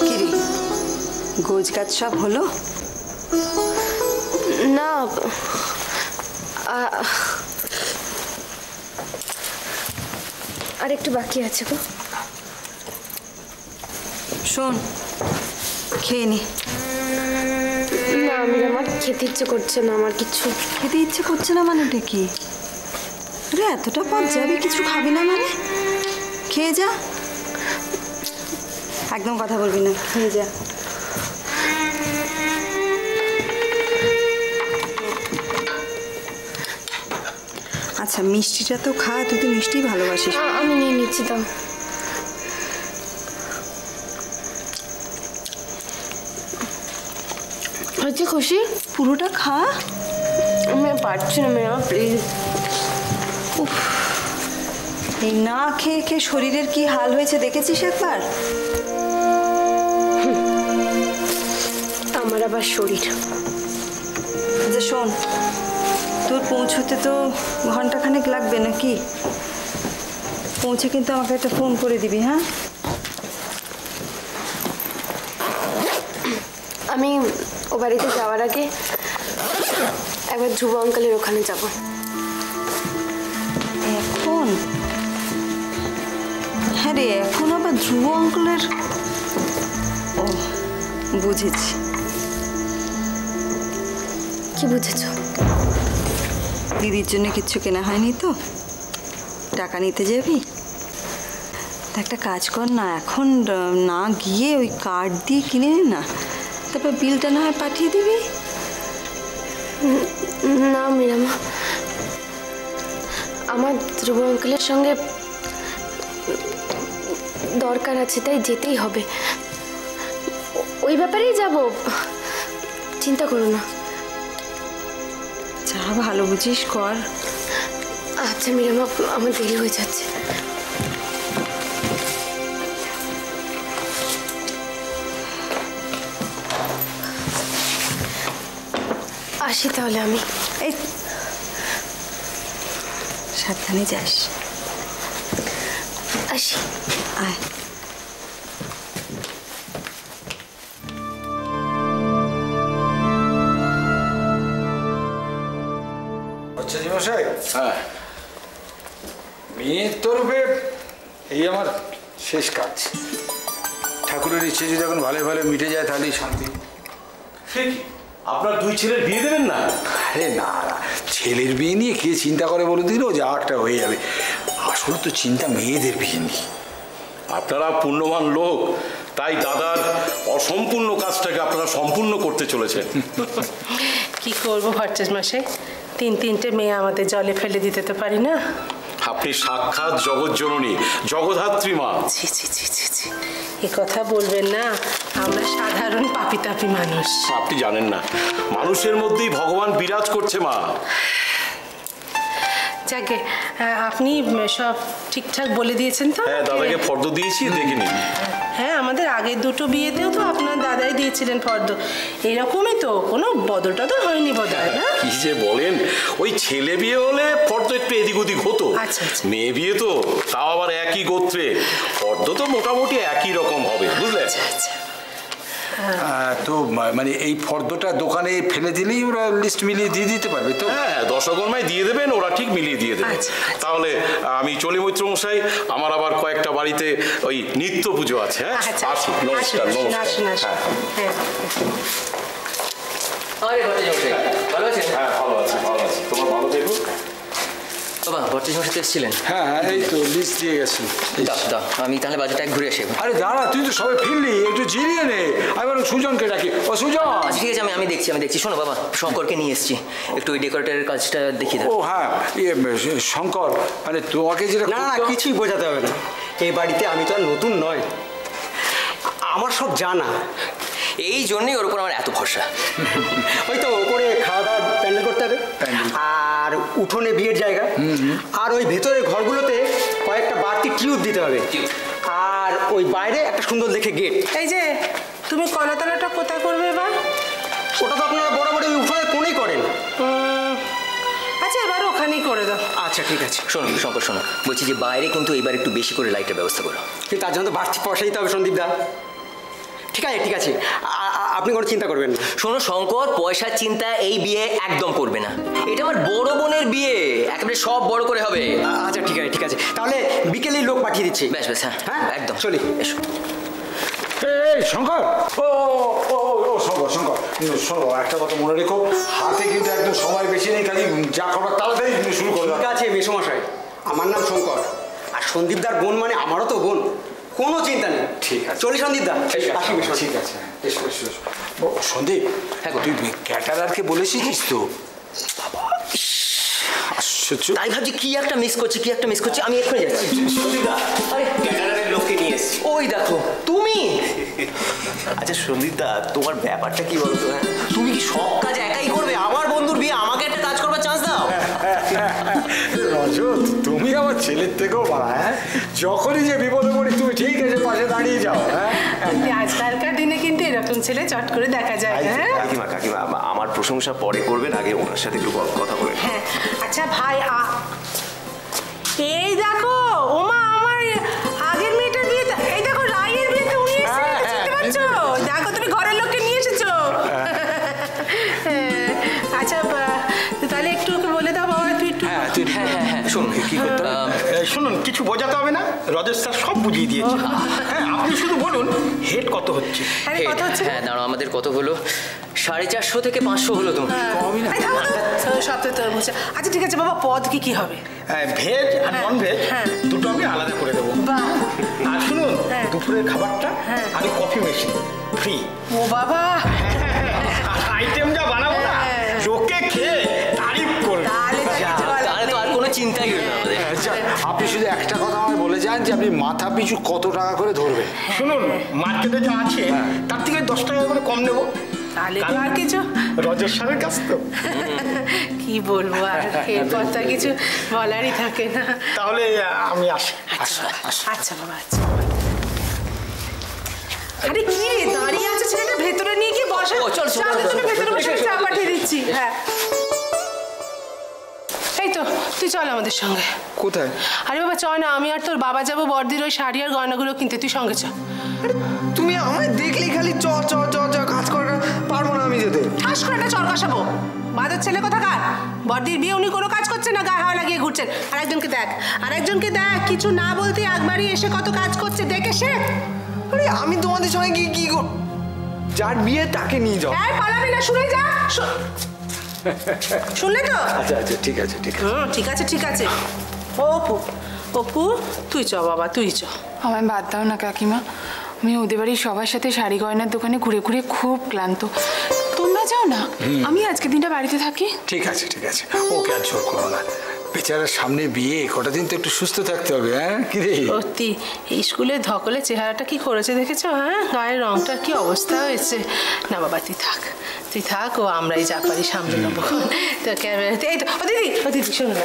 কিরে, গোজ গাছ সব হলো? না, আর একটু বাকি আছে গো। শোন, খেয়ে নি। না, আমার খেতে ইচ্ছে করছে না। আমার কিছু খেতে ইচ্ছে করছে না মানেটা কি? রে, এতটা পথ যাবি, কিছু খাবি না মানে? খেয়ে যা। একদম কথা বলবি না, খেয়ে যা। আচ্ছা, মিষ্টিটা তো খা, তুই তো মিষ্টি ভালোবাসিস। আমি নিয়ে নিচ্ছি, দাও। হয়েছে খুশি? পুরোটা খা। আমি পারছি না মেয়া, প্লিজ। এই না খেয়ে খেয়ে শরীরের কি হাল হয়েছে দেখেছিস একবার? আমার আবার শরীর। আচ্ছা শোন, তোর পৌঁছতে তো ঘন্টাখানেক লাগবে নাকি? পৌঁছে কিন্তু আমাকে একটা ফোন করে দিবি, হ্যাঁ? আমি ও বাড়িতে যাওয়ার আগে একবার ধ্রুব আঙ্কেলের ওখানে যাব। এখন? হ্যাঁ রে, এখন আবার ধ্রুব আঙ্কেলের? ও, বুঝেছি। কি বুঝেছ? দিদির জন্য কিচ্ছু কেনা হয়নি তো? টাকা নিতে যাবি? একটা কাজ কর না, এখন না গিয়ে ওই কার্ড দিয়ে কিনে নে না, তারপর বিলটা না হয় পাঠিয়ে দিবি। না মীরামা, আমার ধ্রুব আঙ্কেলের সঙ্গে দরকার আছে, তাই যেতেই হবে। ওই ব্যাপারেই যাব, চিন্তা করো না। যা ভালো বুঝিস কর। আচ্ছা মীরামা, আমার দেরি হয়ে যাচ্ছে। আসি তাহলে আমি। এই সাবধানে যাস। আসি। আয়। আচ্ছা জি মশাই, হ্যাঁ, মেয়ের তরফে এই আমার শেষ কাজ। ঠাকুরের ইচ্ছে যদি এখন ভালো ভালো মিটে যায় তাহলেই শান্তি। সে কি, আপনার দুই ছেলের বিয়ে দেবেন না? আরে না, ছেলের বিয়ে নিয়ে কে চিন্তা করে বলে দিল, যা একটা হয়ে যাবে। আসলে তো চিন্তা মেয়েদের বিয়ে নিয়ে। আপনারা পুণ্যবান লোক, তাই দাদার অসম্পূর্ণ কাজটাকে আপনারা সম্পূর্ণ করতে চলেছেন। কি করবো ভট্টাচ মশাই, তিনটে মেয়ে আমাদের জলে ফেলে দিতে তো পারি না। আপনি সাক্ষাৎ জগৎজননী, জগদ্ধাত্রী মা। ছি ছি ছি ছি ছি, এ কথা বলবেন না, আমরা সাধারণ পাপি মানুষ। আপনি জানেন না, মানুষের মধ্যেই ভগবান বিরাজ করছে মা। যাকে আপনি সব ঠিকঠাক বলে দিয়েছেন তো? হ্যাঁ, দাদাকে ফর্দ দিয়েছি, দেখে নিন। হ্যাঁ, আমাদের আগের দুটো বিয়েতেও তো আপনার দাদাই দিয়েছিলেন ফর্দ। এরকমই তো, কোনো বদল টদল হয়নি বোধহয়, না? কি যে বলেন, ওই ছেলে বিয়ে হলে ফর্দ একটু এদিক ওদিক হতো। আচ্ছা। মেয়ে বিয়ে তো তাও আবার একই গোত্রে, ফর্দ তো মোটামুটি একই রকম হবে, বুঝলেন? আচ্ছা। তো মানে এই ফর্দটা দোকানে ফেলে দিলেই ওরা লিস্ট মিলিয়ে দিয়ে দিতে পারবে তো? হ্যাঁ, দশকর্মায় দিয়ে দেবেন, ওরা ঠিক মিলিয়ে দিয়ে দেবে। তাহলে আমি চলি মৈত্র মশাই, আমার আবার কয়েকটা বাড়িতে ওই নিত্য পুজো আছে। হ্যাঁ, আসি, নমস্কার। নমস্কার। ভালো আছেন? হ্যাঁ, ভালো আছি। তোমার ভালো দেখো। বাবা, ভট্টাচ মশাই এসেছিলেন? হ্যাঁ, এই তো লিস্ট দিয়ে গেছেন। দাও, আমি তাহলে বাজারটা ঘুরে আসি। আরে দাঁড়া, তুই তো সবাই ফিরলি, একটু জিরিয়ে নে। আমি বরং সুজনকে ডাকি। ও সুজন! আচ্ছা ঠিক আছে, আমি দেখছি। শোনো বাবা, শঙ্করকে নিয়ে এসেছি, একটু ওই ডেকোরেটরের কাজটা দেখিয়ে দাও। ও হ্যাঁ, শঙ্কর, মানে তোমাকে যেটা না, কিছুই বোঝাতে হবে না। এই বাড়িতে আমি তো আর নতুন নয়, আমার সব জানা। এই জন্যই ওর উপর আমার এত ভরসা। ওই তো ওপরে খাওয়া দাওয়ার প্যান্ডেল করতে হবে, আর উঠোনে বিয়ের জায়গা, আর ওই ভেতরের ঘরগুলোতে কয়েকটা বাড়তি টিউব দিতে হবে, আর ওই বাইরে একটা সুন্দর দেখে গেট। এই যে তুমি কলাতলাটা কোথায় করবে বা? ওটা তো আপনারা বরাবর ওই উঠোনের কোণেই করেন। আচ্ছা, এবার ওখানেই করে আচ্ছা ঠিক আছে। শোনো শঙ্কর শোনো, বলছি যে বাইরে কিন্তু এবার একটু বেশি করে লাইটের ব্যবস্থা করো। কিন্তু তার জন্য তো বাড়তি পয়সা দিতে হবে সন্দীপ দা। ঠিক আছে ঠিক আছে, আপনি কোনো চিন্তা করবেন না। শোনো শঙ্কর, পয়সার চিন্তা এই বিয়ে একদম করবে না। এটা আমার বড় বোনের বিয়ে, একেবারে সব বড় করে হবে। আচ্ছা ঠিক আছে ঠিক আছে, তাহলে বিকেলেই লোক পাঠিয়ে দিচ্ছি। বেশ বেশ, হ্যাঁ হ্যাঁ একদম চলি। এসো। এই শঙ্কর, ও ও ও শঙ্কর শঙ্কর, শোনো একটা কথা মনে রেখো, হাতে কিন্তু একদম সময় বেশি নেই, কাজে যা করবার তাড়াতাড়ি শুরু করো। ঠিক আছে মেসোমশাই, আমার নাম শঙ্কর, আর সন্দীপদার বোন মানে আমারও তো বোন, কোনো চিন্তা নেই। ঠিক আছে চলি সন্দীপদা। আসি মেশো। ঠিক আছে, এসো এসো এসো। ও সন্দীপ, হ্যাঁ তুই ক্যাটারারকে বলেছিস তো? আশ্চর্য, তাই ভাবছি কি একটা মিস করছি, আমি এক্ষুনি যাচ্ছি। আরে ক্যাটারারের লোককে নিয়ে এসেছি। ওই দেখো তুমি। আচ্ছা সন্দীপদা, তোমার ব্যাপারটা কি বলতো? হ্যাঁ, তুমি কি সব কাজ একাই করবে? আমার বন্ধুর বিয়ে, আমাকে একটা কাজ করবার চান্স দাও। রজত, তুমি আমার ছেলের থেকেও বাড়া। হ্যাঁ, যখনই যে বিপদে পড়ি তুমি ঠিক আছে পাশে দাঁড়িয়ে যাও। হ্যাঁ, আজকালকার দিনে কিন্তু এরকম ছেলে চট করে দেখা যায়। হ্যাঁ কাকিমা কাকিমা, আমার প্রশংসা পরে করবেন, আগে ওনার সাথে একটু কথা বলেন। হ্যাঁ আচ্ছা ভাই, এই দেখো ওমা, আমার আগের মেয়েটার বিয়ে, এই দেখো রায়ের বিয়েতে উনি এসেছে, চিনতে পারছো? দেখো তুমি ঘরের লোককে নিয়ে এসেছো। আচ্ছা তাহলে একটু ওকে বলে দাও বাবা, তুই একটু। হ্যাঁ শোনো কি করতে হবে? শুনুন, কিছু বোঝাতে হবে না, রজত স্যার সব বুঝিয়ে দিয়েছে। হ্যাঁ, আপনি শুধু বলুন হেড কত হচ্ছে। আরে কত হচ্ছে? হ্যাঁ দাঁড়াও, আমাদের কত হলো? 450 থেকে 500 হলো তোমার। সপ্তাহে তোর বলছে। আচ্ছা ঠিক আছে বাবা, পদ কি কি হবে? ভেজ আর নন ভেজ হ্যাঁ। দুটো আমি আলাদা করে দেবো। বাহ, আর শুনুন, হ্যাঁ। দুপুরের খাবারটা হ্যাঁ। আমি কফি মেশিন ফ্রি। ও বাবা, আইটেম যা বানাবো না, লোকে খেয়ে তারিফ করবে। তাহলে তো আর কোনো চিন্তাই হলো না আমাদের। আচ্ছা, আপনি শুধু একটা কথা আমায় বলে যান যে আপনি মাথা পিছু কত টাকা করে ধরবেন। শুনুন, মার্কেটে যা আছে তার থেকে 10 টাকা করে কম নেবো। তাহলে তো আর কিছু রজত স্যারের কাছ তো। কি বলবো, আর এরপর তা কিছু বলারই থাকে না। তাহলে আমি আসি। আচ্ছা বাবা, আচ্ছা। আরে কি রে, দাঁড়িয়ে আছে ছেলেটা, ভেতরে নিয়ে কি বসে? ও, চল, চল, চল, চল, তুমি চল, ভেতরে চল, বসে চল, চা চল, পাঠিয়ে চল, দিচ্ছি। হ্যাঁ, এই তো তুই চল আমাদের সঙ্গে। কোথায়? আরে বাবা চ না, আমি আর তোর বাবা যাবো বর্দির ওই শাড়ি আর গয়নাগুলো কিনতে, তুই সঙ্গে চ। তুমি আমায় দেখলেই খালি চ চ চ চ, কাজ করা পারবো না আমি যেতে। ঠাস করে একটা চর কষাবো। বাদের ছেলে কোথাকার, বর্দির বিয়ে উনি কোনো কাজ করছেন না, গায়ে হাওয়া লাগিয়ে ঘুরছেন। আরেকজনকে দেখ, কিছু না বলতে একবারই এসে কত কাজ করছে, দেখে শেখ। আরে আমি তোমাদের সঙ্গে কি যার বিয়ে তাকে নিয়ে যাও। এই পালাবি না, শুনে যা। শুনলে তো? আচ্ছা আচ্ছা, ঠিক আছে ঠিক আছে। ঠিক আছে ঠিক আছে। অপু তুই চ বাবা, তুই চ। আমায় বাদ দাও না কাকিমা, আমি ওদের বাড়ির সবার সাথে শাড়ি গয়নার দোকানে ঘুরে ঘুরে খুব ক্লান্ত। তোমরা যাও না, আমি আজকে দিনটা বাড়িতে থাকি। ঠিক আছে ঠিক আছে, ওকে আর জোর করো না, বেচারার সামনে বিয়ে, কটা দিন তো একটু সুস্থ থাকতে হবে। হ্যাঁ কি রে? সত্যি এই স্কুলে ধকলে চেহারাটা কি করেছে দেখেছো? হ্যাঁ, গায়ের রংটার কি অবস্থা হয়েছে। না বাবা তুই থাক, ও আমরাই যা পারি সামনে নেবো। তোকে এই তো, ও দিদি শোনো না,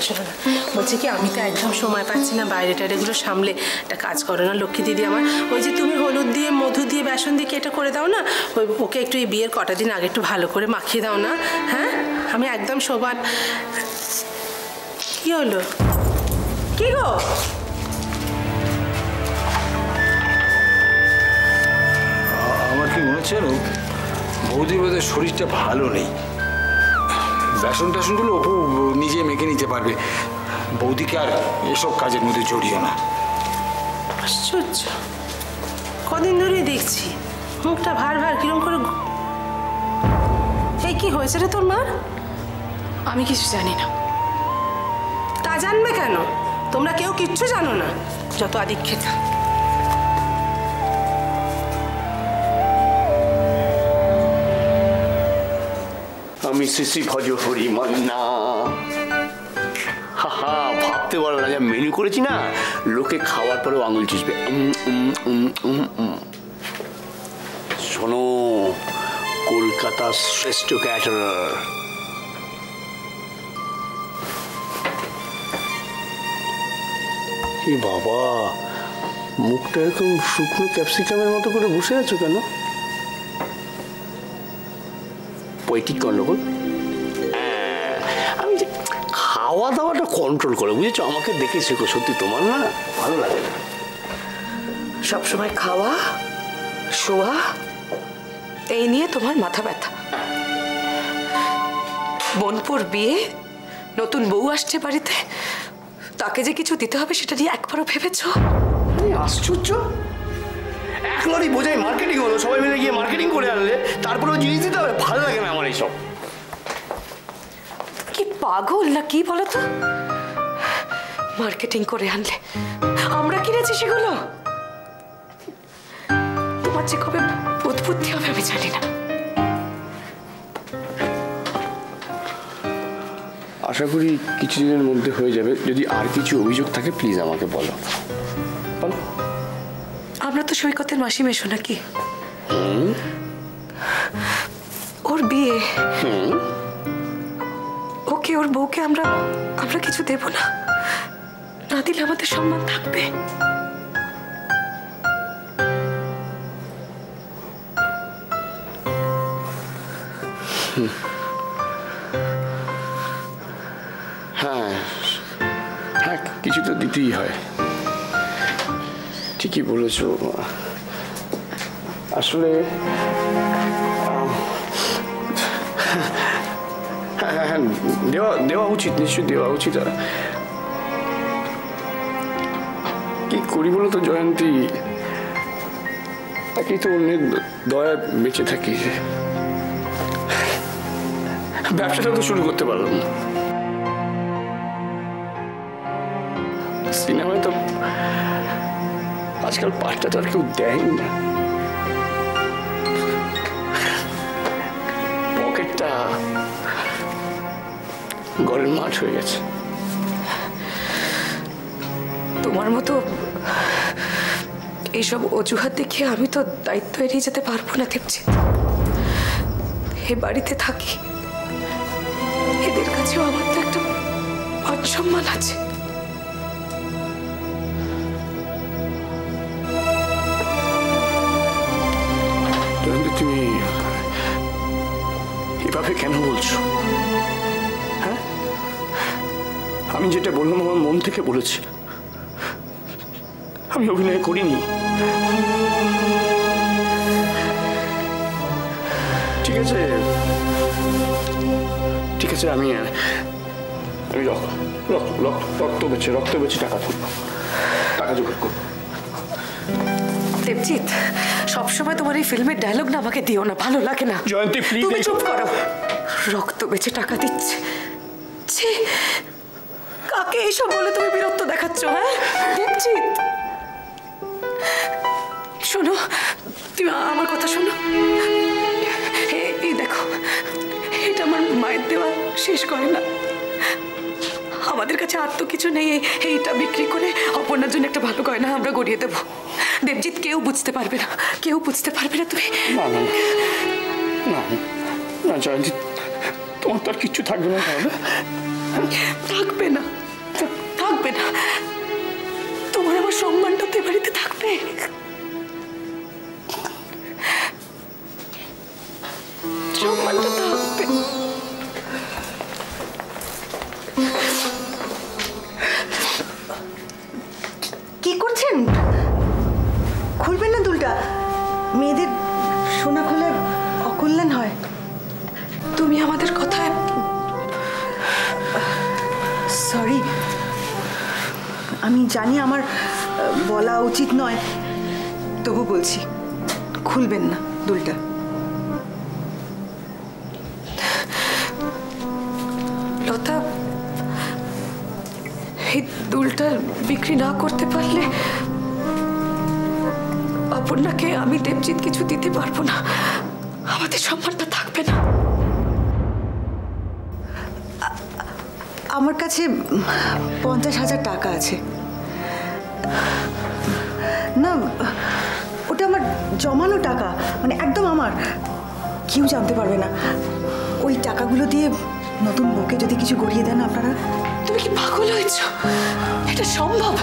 বলছি কি, আমি তো একদম সময় পাচ্ছি না বাইরে টাইরেগুলো সামলে। একটা কাজ করো না লক্ষ্মী দিদি আমার, ওই যে তুমি হলুদ দিয়ে মধু দিয়ে বেসন দিয়ে কেটে করে দাও না, ওকে একটু এই বিয়ের কটা দিন আগে একটু ভালো করে মাখিয়ে দাও না। হ্যাঁ, আমি একদম শোভান। কি হলো, কি গো? আমার কি মনে হচ্ছে জানো, বৌদির বোধহয় শরীরটা ভালো নেই। বেসন টেসনগুলো অপু নিজে মেখে নিতে পারবে, বৌদিকে আর এসব কাজের মধ্যে জড়িও না। আশ্চর্য, কদিন ধরেই দেখছি মুখটা ভার কিরম করে। এই কি হয়েছে রে তোর মা? আমি কিছু জানি না। তা জানবে কেন? তোমরা কেউ কিচ্ছু জানো না, যত আদিক্ষেতা। আমি শ্রী ভজ হরি মান্না। হা ভাবতে পারো না, যা মেনু করেছি না, লোকে খাওয়ার পরেও আঙুল চুষবে। শোনো, কলকাতার শ্রেষ্ঠ ক্যাটারার। এ বাবা, মুখটা এরকম শুকনো ক্যাপসিকামের মতো করে বসে আছো কেন? পৈটিক গন্ডগোল? আমি যে খাও খাওয়া দাওয়াটা কন্ট্রোল করে, বুঝেছো? আমাকে দেখে শেখো, সত্যি তোমার না ভালো লাগে না সবসময় খাওয়া শোয়া এই নিয়ে তোমার মাথা ব্যথা। বোনপুর বিয়ে, নতুন বউ আসছে বাড়িতে, তাকে যে কিছু দিতে হবে সেটা নিয়ে একবারও ভেবেছো? আশ্চর্য, এক লরি বোঝাই মার্কেটিং হলো, সবাই মিলে গিয়ে মার্কেটিং করে আনলে তারপরেও জিনিস দিতে হবে? ভালো লাগে না আমার এইসব। কি পাগল না কি বলো তো? মার্কেটিং করে আনলে আমরা কিনেছি সেগুলো? তোমার যে কবে বুদ্ধি হবে আমি জানি না। আশা করি কিছুদিনের মধ্যে হয়ে যাবে। যদি আর কিছু অভিযোগ থাকে প্লিজ আমাকে বলো। আমরা তো সৈকতের মাসি মেশো নাকি? ওর বিয়ে, ওকে ওর বউকে আমরা কিছু দেব না, না দিলে আমাদের সম্মান থাকবে? হ্যাঁ হ্যাঁ, কিছু তো দিতেই হয়, ঠিকই বলেছ। আসলে হ্যাঁ, দেওয়া উচিত, নিশ্চয়ই দেওয়া উচিত। কি করি বলো তো জয়ন্তী, তাকেই তো অন্যের দয়া বেঁচে থাকি। ব্যবসাটা তো শুরু করতে পারলাম না। সিনেমায় তো আজকাল পাঠটা তো আর কেউ দেয় না। পকেটটা ঘরের মাঠ হয়ে গেছে। তোমার মতো এইসব অজুহাত দেখিয়ে আমি তো দায়িত্ব এড়িয়ে যেতে পারবো না দেবজিৎ। এ বাড়িতে থাকি, এদের কাছেও আমার তো একটা মান সম্মান আছে। তুমি এভাবে কেন বলছো? হ্যাঁ, আমি যেটা বললাম আমার মন থেকে বলেছি, আমি অভিনয় করিনি। ঠিক আছে ঠিক আছে, আমি রক্ত বেচে টাকা জোগাড় করবো। দেবজিৎ, সবসময় তোমার এই ফিল্মের ডায়লগ না আমাকে দিও না, ভালো লাগে না। জয়ন্তী প্লিজ, তুমি চুপ করো। রক্ত বেচে টাকা দিচ্ছে, ছি, কাকে এইসব বলে তুমি বিরক্ত দেখাচ্ছ? হ্যাঁ দেবজিৎ, শোনো, তুমি আমার কথা শোনো। এই দেখো, এটা আমার মায়ের দেওয়া শেষ করে না। আমাদের কাছে আর তো কিছু নেই, এইটা বিক্রি করে অপর্ণার জন্য একটা ভালো গয়না আমরা গড়িয়ে দেবো। দেবজিৎ, কেউ বুঝতে পারবে না, কেউ বুঝতে পারবে না। তুমি না জয়ন্তী, তোমার তো আর কিচ্ছু থাকবে না। তাহলে থাকবে না, থাকবে না। তোমার আমার সম্মানটা তো বাড়িতে থাকবে। সম্মানটা থাকবে। কি করছেন? খুলবেন না দুলটা, মেয়েদের সোনা খুলে অকল্যাণ হয়। তুমি আমাদের কথায় সরি, আমি জানি আমার বলা উচিত নয়, তবু বলছি, খুলবেন না দুলটা। লতা, এই দুলটা বিক্রি না করতে পারলে অপর্ণাকে আমি দেবজিৎ কিছু দিতে পারবো না, আমাদের সম্মানটা থাকবে না। আমার কাছে 50,000 টাকা আছে। না, ওটা আমার জমানো টাকা, মানে একদম আমার, কেউ জানতে পারবে না। ওই টাকাগুলো দিয়ে নতুন বউকে যদি কিছু গড়িয়ে দেন আপনারা। তুমি কি পাগল হয়েছ? এটা সম্ভব?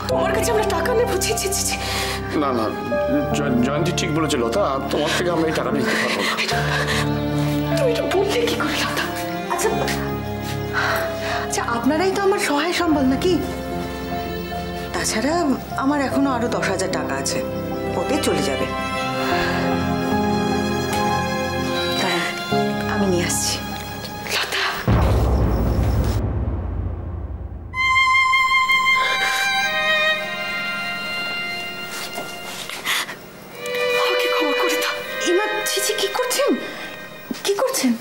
তোমার কাছে আমরা টাকা নেবো? না না, জয়ন্তী ঠিক বলেছে লতা, তোমার থেকে আমরা এই টাকা নিতে পারবো না। তুমি এটা বললে কি করে লতা? আচ্ছা আপনারাই তো আমার সহায় সম্বল নাকি? তাছাড়া আমার এখনো আরো 10,000 টাকা আছে, ওতে চলে যাবে। আমি নিয়ে আসছি। আমাকে ক্ষমা করে দাও। ইমা, ছিছি, কি করছেন? কি করছেন?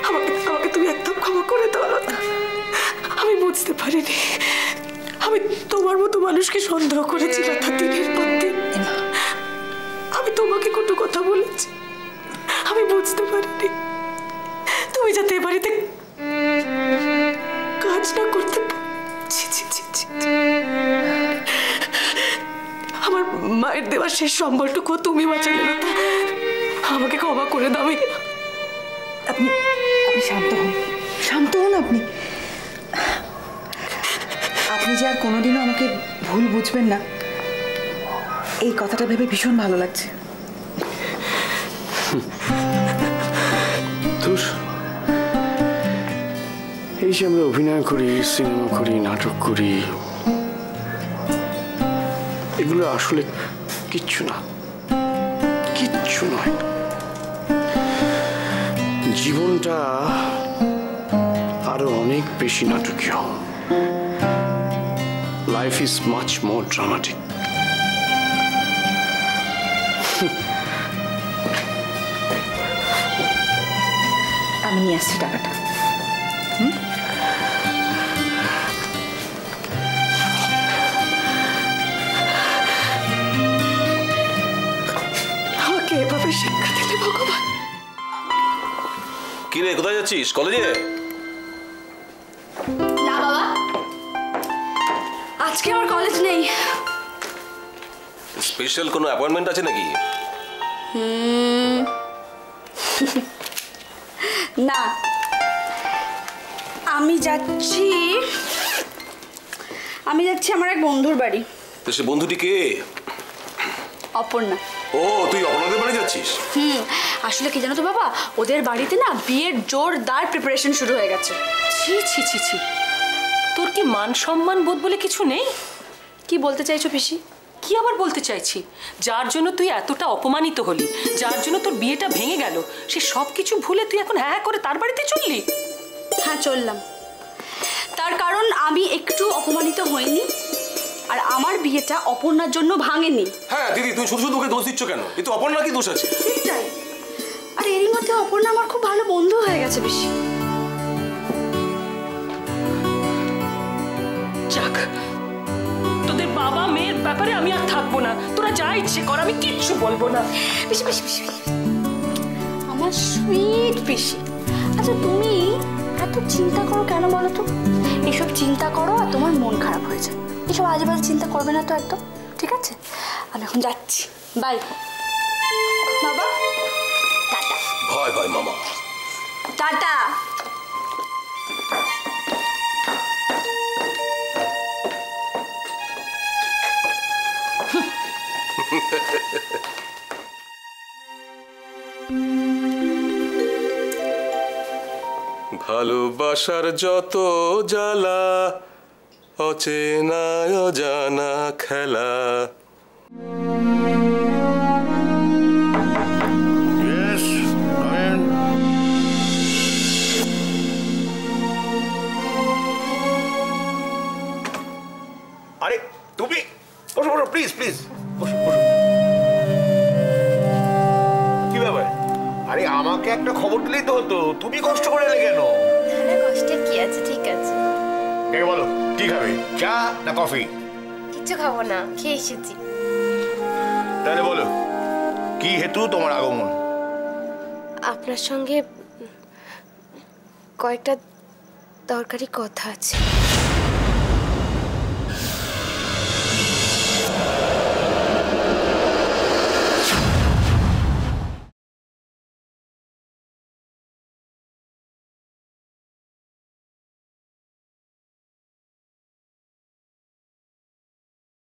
আমাকে আমাকে তুমি একদম ক্ষমা করে দাও লতা। আমি বুঝতে পারিনি, আমি তোমার মতো মানুষকে সন্দেহ করেছি লতা, দিনের পর দিন। আমি তোমাকে কোনো কথা বলেছি, আমি বুঝতে পারিনি তুমি যাতে এ বাড়িতে কাজ না করতে আমার মায়ের দেওয়া শেষ সম্বলটুকু তুমি বাঁচালে লতা। আমাকে ক্ষমা করে দাও। আপনি আপনি শান্ত হন, শান্ত হন। আপনি আপনি যে আর কোনোদিনও আমাকে ভুল বুঝবেন না, এই কথাটা ভেবে ভীষণ ভালো লাগছে। এই যে আমরা অভিনয় করি, সিনেমা করি, নাটক করি, এগুলো আসলে কিচ্ছু না, কিচ্ছু নয়। জীবনটা আরো অনেক বেশি নাটকীয়। Life is much more dramatic. আমি নিয়ে আসছি টাকাটা। আমাকে এভাবে শিক্ষা দিলে ভগবান। কি রে, কোথায় যাচ্ছিস? কলেজে? না বাবা, আজকে আমার কলেজ নেই। স্পেশাল কোনো অ্যাপয়েন্টমেন্ট আছে নাকি? না, আমি যাচ্ছি আমার এক বন্ধুর বাড়ি। তো সে বন্ধুটি কে? অপর্ণা। ও, তুই অপর্ণাদের বাড়ি যাচ্ছিস? আসলে কি জানো তো বাবা, ওদের বাড়িতে না বিয়ের জোরদার প্রিপারেশন শুরু হয়ে গেছে। ছি ছি ছি ছি, তোর কি মান সম্মান বোধ বলে কিছু নেই? কি বলতে চাইছো পিসি? কি আবার বলতে চাইছি, যার জন্য তুই এতটা অপমানিত হলি, যার জন্য তোর বিয়েটা ভেঙে গেল, সে সব কিছু ভুলে তুই এখন হ্যাঁ করে তার বাড়িতে চললি? হ্যাঁ, চললাম। তার কারণ আমি একটু অপমানিত হইনি, আর আমার বিয়েটা অপর্ণার জন্য ভাঙেনি। হ্যাঁ দিদি, তুমি শুধু শুধু ওকে দোষ দিচ্ছ কেন? কিন্তু অপর্ণা কি দোষ আছে? ঠিকটাই। আর এরই মধ্যে অপর্ণা আমার খুব ভালো বন্ধু হয়ে গেছে বেশি। যাক, তোদের বাবা মেয়ের ব্যাপারে আমি আর থাকবো না, তোরা যা ইচ্ছে কর, আমি কিচ্ছু বলবো না। বেশি বেশি বেশি আমার সুইট পিসি। আচ্ছা, তুমি এত চিন্তা করো কেন বলো তো? এসব চিন্তা করো আর তোমার মন খারাপ হয়ে যায়। এসব আজে বাজে চিন্তা করবে না তো একদম, ঠিক আছে? আমি এখন যাচ্ছি, বাই বাবা। টাটা। ভয় ভয় মামা। টাটা। ভালোবাসার যত জ্বালা, অচেনা অজানা খেলা। আরে তুমি বসো বসো, প্লিজ প্লিজ বসো বসো। কি ব্যাপার? আরে আমাকে একটা খবর দিলেই তো হতো, তুমি কষ্ট করে এলে কেন? কষ্টের কি আছে, ঠিক আছে। কে বলো, কি খাবে, চা না কফি? কিচ্ছু খাবো না, খেয়ে এসেছি। তাহলে বলো, কি হেতু তোমার আগমন? আপনার সঙ্গে কয়েকটা দরকারি কথা আছে।